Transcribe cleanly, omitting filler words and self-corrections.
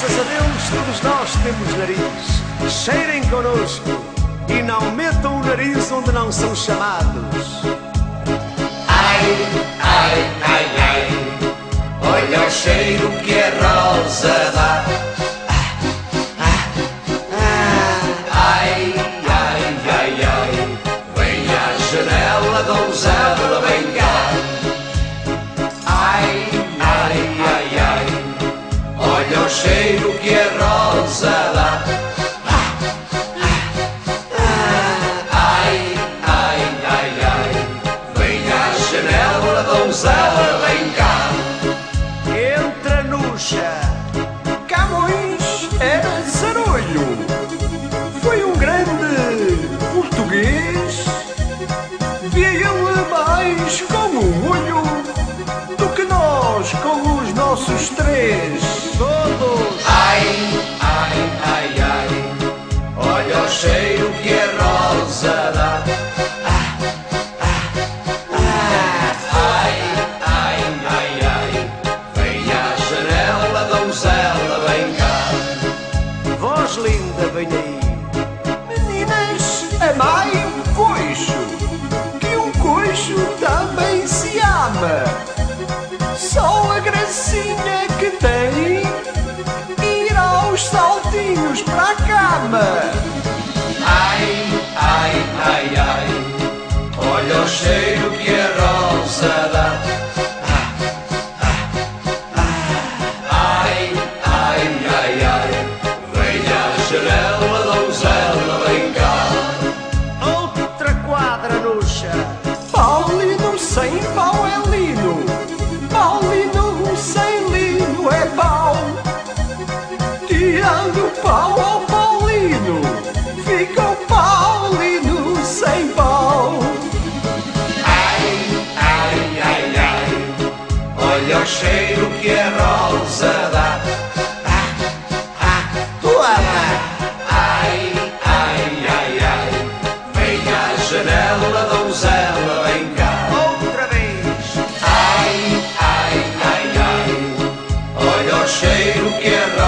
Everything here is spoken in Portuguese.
Graças a Deus todos nós temos nariz. Cheirem connosco e não metam o nariz onde não são chamados. Ai, ai, ai, ai, olha o cheiro que a rosa dá. Ai, ai, ai, ai, vem à janela, donzela, vem cá. Ai, ai, ai, ai, olha o cheiro que a rosa dá. Ai, ai, ai, ai, vem à janela, donzela, vem cá. Entra Nuxa. Camões era zarolho. Foi um grande português. Via ele mais com um olho do que nós com os nossos três. Todos. Ai, ai, ai, ai, olha o cheiro que a rosa dá. Ai, ai, ai, ai, vem à janela, donzela, vem cá. Voz linda, vem aí. Meninas, amai um coxo, que um coxo também se ama. Só a gracinha que tem ir aos saltinhos para a cama. Ai, ai, ai, ai, olha o cheiro que a rosa dá. Ai, ai, ai, ai, vem à janela, donzela, vem cá. Outra quadra, Nuxa. Paulino sem pau é lino, Paulino sem lino é pau. Tirando o pau ao Paulino, fica o Paulino sem pau. Ai, ai, ai, ai, olha o cheiro que a rosa dá. Ai, ai, ai, ai, vem à janela, donzela, vem cá. Outra vez. Ai, ai, ai, ai, olha o cheiro que a